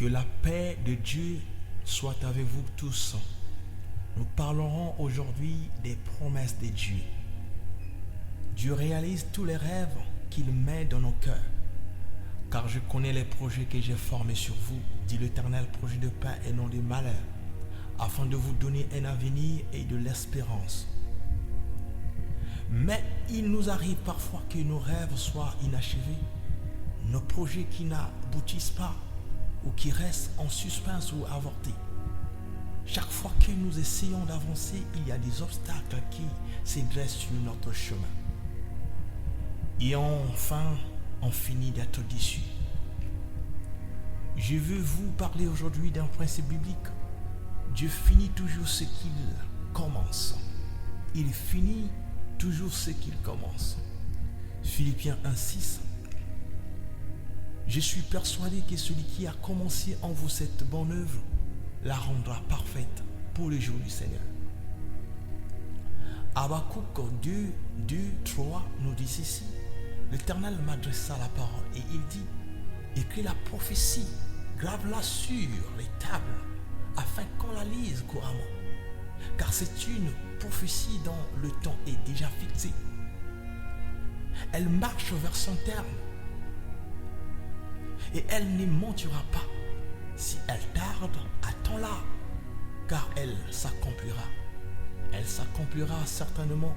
Que la paix de Dieu soit avec vous tous. Nous parlerons aujourd'hui des promesses de Dieu. Dieu réalise tous les rêves qu'il met dans nos cœurs. Car je connais les projets que j'ai formés sur vous, dit l'Éternel, projet de paix et non de malheur, afin de vous donner un avenir et de l'espérance. Mais il nous arrive parfois que nos rêves soient inachevés, nos projets qui n'aboutissent pas ou qui restent en suspens ou avortés. Chaque fois que nous essayons d'avancer, il y a des obstacles qui se dressent sur notre chemin. Et enfin, on finit d'être déçus. Je veux vous parler aujourd'hui d'un principe biblique. Dieu finit toujours ce qu'il commence. Il finit toujours ce qu'il commence. Philippiens 1,6. Je suis persuadé que celui qui a commencé en vous cette bonne œuvre la rendra parfaite pour le jour du Seigneur. Habakkuk 2, 3 nous dit ceci. L'Éternel m'adressa la parole et il dit: écris la prophétie, grave-la sur les tables, afin qu'on la lise couramment. Car c'est une prophétie dont le temps est déjà fixé. Elle marche vers son terme. Et elle ne mentira pas. Si elle tarde, attends-la, car elle s'accomplira. Elle s'accomplira certainement.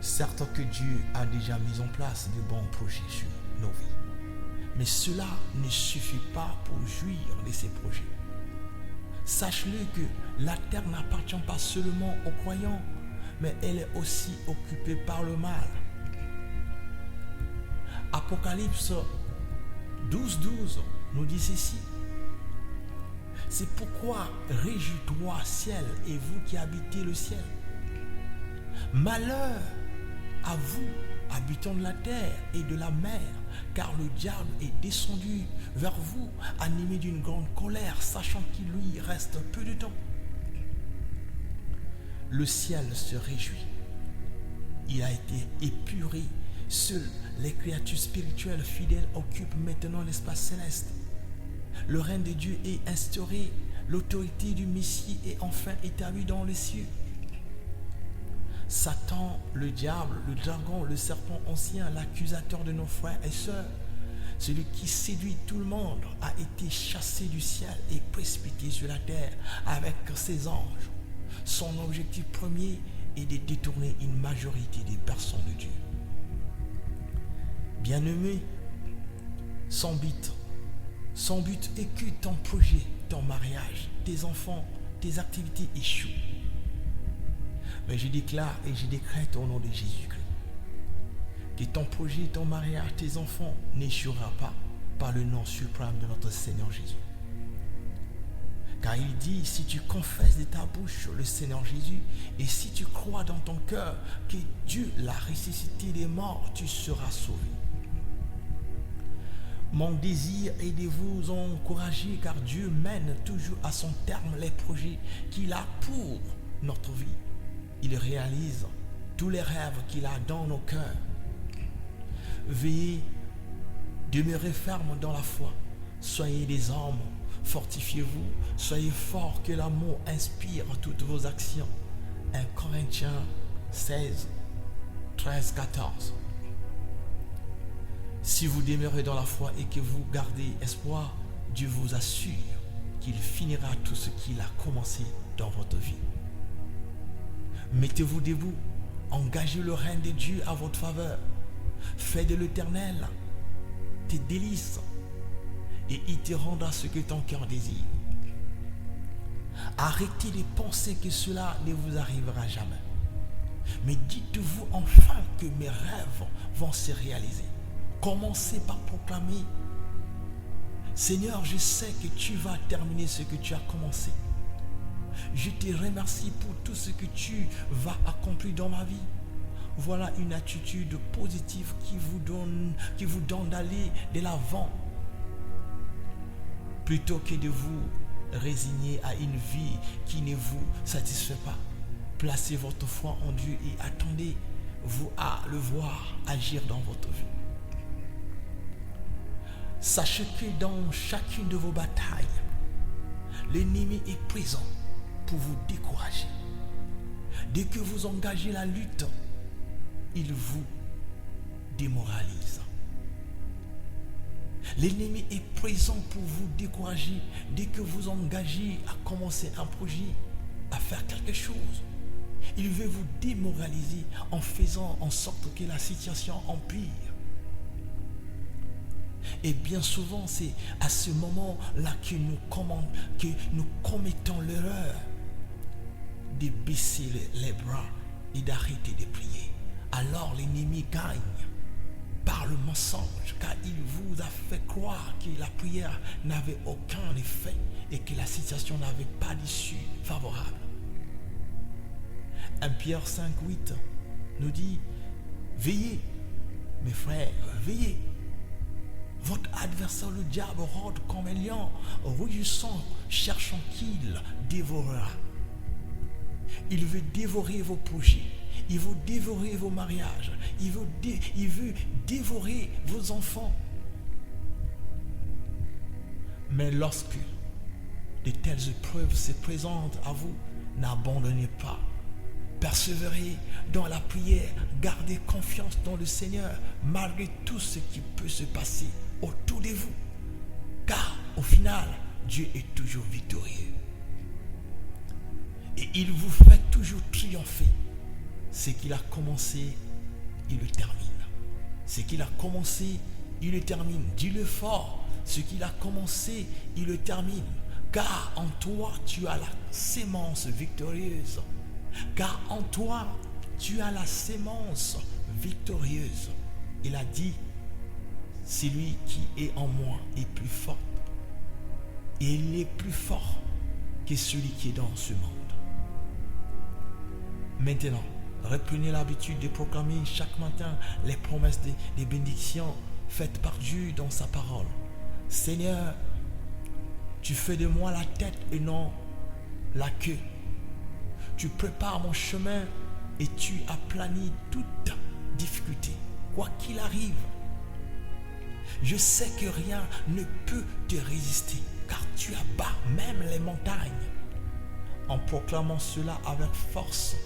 Certes que Dieu a déjà mis en place de bons projets sur nos vies. Mais cela ne suffit pas pour jouir de ces projets. Sache-le que la terre n'appartient pas seulement aux croyants, mais elle est aussi occupée par le mal. Apocalypse 12 nous dit ceci. C'est pourquoi réjouis-toi, ciel, et vous qui habitez le ciel. Malheur à vous, habitants de la terre et de la mer, car le diable est descendu vers vous, animé d'une grande colère, sachant qu'il lui reste peu de temps. Le ciel se réjouit. Il a été épuré. Seules les créatures spirituelles fidèles occupent maintenant l'espace céleste. Le règne de Dieu est instauré. L'autorité du Messie est enfin établie dans les cieux. Satan, le diable, le dragon, le serpent ancien, l'accusateur de nos frères et sœurs, celui qui séduit tout le monde, a été chassé du ciel et précipité sur la terre avec ses anges. Son objectif premier est de détourner une majorité des personnes de Dieu. Bien-aimé, son but est que ton projet, ton mariage, tes enfants, tes activités échouent. Mais je déclare et je décrète au nom de Jésus-Christ que ton projet, ton mariage, tes enfants n'échouera pas par le nom suprême de notre Seigneur Jésus. Car il dit, si tu confesses de ta bouche le Seigneur Jésus et si tu crois dans ton cœur que Dieu l'a ressuscité des morts, tu seras sauvé. Mon désir est de vous encourager car Dieu mène toujours à son terme les projets qu'il a pour notre vie. Il réalise tous les rêves qu'il a dans nos cœurs. Veillez, demeurez fermes dans la foi. Soyez des hommes, fortifiez-vous. Soyez forts, que l'amour inspire toutes vos actions. 1 Corinthiens 16, 13, 14. Si vous demeurez dans la foi et que vous gardez espoir, Dieu vous assure qu'il finira tout ce qu'il a commencé dans votre vie. Mettez-vous debout, engagez le règne de Dieu à votre faveur. Fais de l'Éternel tes délices et il te rendra ce que ton cœur désire. Arrêtez de penser que cela ne vous arrivera jamais. Mais dites-vous enfin que mes rêves vont se réaliser. Commencez par proclamer: Seigneur, je sais que tu vas terminer ce que tu as commencé. Je te remercie pour tout ce que tu vas accomplir dans ma vie. Voilà une attitude positive qui vous donne d'aller de l'avant. Plutôt que de vous résigner à une vie qui ne vous satisfait pas. Placez votre foi en Dieu et attendez-vous à le voir agir dans votre vie. Sachez que dans chacune de vos batailles, l'ennemi est présent pour vous décourager. Dès que vous engagez la lutte, il vous démoralise. L'ennemi est présent pour vous décourager. Dès que vous engagez à commencer un projet, à faire quelque chose, il veut vous démoraliser en faisant en sorte que la situation empire. Et bien souvent, c'est à ce moment-là que nous commettons l'erreur de baisser les bras et d'arrêter de prier. Alors l'ennemi gagne par le mensonge, car il vous a fait croire que la prière n'avait aucun effet et que la situation n'avait pas d'issue favorable. 1 Pierre 5,8 nous dit: veillez, mes frères, veillez. Votre adversaire, le diable, rôde comme un lion, rugissant, cherchant qu'il dévorera. Il veut dévorer vos projets. Il veut dévorer vos mariages. Il veut dévorer vos enfants. Mais lorsque de telles épreuves se présentent à vous, n'abandonnez pas. Persévérez dans la prière. Gardez confiance dans le Seigneur malgré tout ce qui peut se passer autour de vous. Car au final, Dieu est toujours victorieux. Et il vous fait toujours triompher. Ce qu'il a commencé, il le termine. Ce qu'il a commencé, il le termine. Dis-le fort. Ce qu'il a commencé, il le termine. Car en toi, tu as la sémence victorieuse. Car en toi, tu as la sémence victorieuse. Il a dit: celui qui est en moi est plus fort. Et il est plus fort que celui qui est dans ce monde. Maintenant, reprenez l'habitude de proclamer chaque matin les promesses des bénédictions faites par Dieu dans sa parole. Seigneur, tu fais de moi la tête et non la queue. Tu prépares mon chemin et tu aplanis toute difficulté. Quoi qu'il arrive, je sais que rien ne peut te résister, car tu abats même les montagnes. En proclamant cela avec force,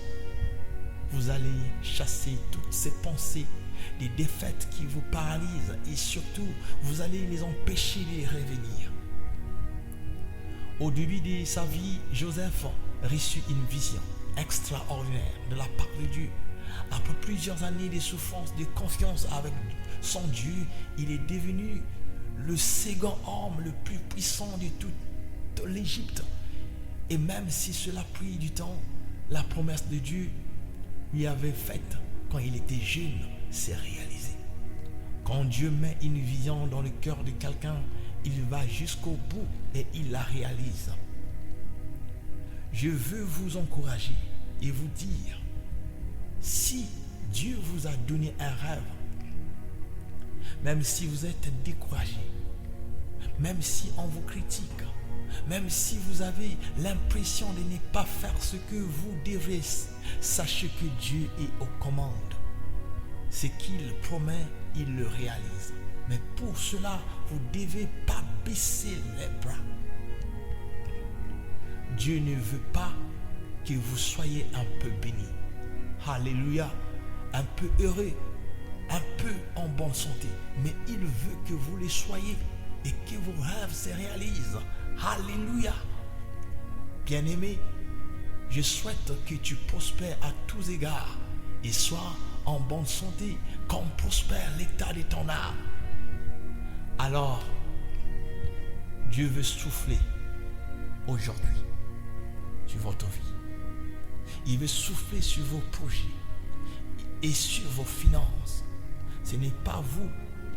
vous allez chasser toutes ces pensées, des défaites qui vous paralysent, et surtout, vous allez les empêcher de revenir. Au début de sa vie, Joseph reçut une vision extraordinaire de la part de Dieu. Après plusieurs années de souffrance, de confiance avec son Dieu, il est devenu le second homme le plus puissant de toute l'Égypte. Et même si cela a pris du temps, la promesse de Dieu lui avait faite quand il était jeune s'est réalisée. Quand Dieu met une vision dans le cœur de quelqu'un, il va jusqu'au bout et il la réalise. Je veux vous encourager et vous dire, si Dieu vous a donné un rêve, même si vous êtes découragé, même si on vous critique, même si vous avez l'impression de ne pas faire ce que vous devez, sachez que Dieu est aux commandes. Ce qu'il promet, il le réalise. Mais pour cela, vous ne devez pas baisser les bras. Dieu ne veut pas que vous soyez un peu béni. Alléluia. Un peu heureux, un peu en bonne santé. Mais il veut que vous le soyez et que vos rêves se réalisent. Alléluia. Bien-aimé, je souhaite que tu prospères à tous égards et sois en bonne santé comme prospère l'état de ton âme. Alors, Dieu veut souffler aujourd'hui sur votre vie. Il veut souffler sur vos projets et sur vos finances. Ce n'est pas vous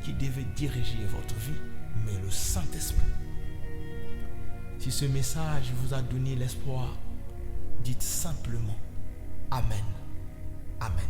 qui devez diriger votre vie, mais le Saint-Esprit. Si ce message vous a donné l'espoir, dites simplement Amen. Amen.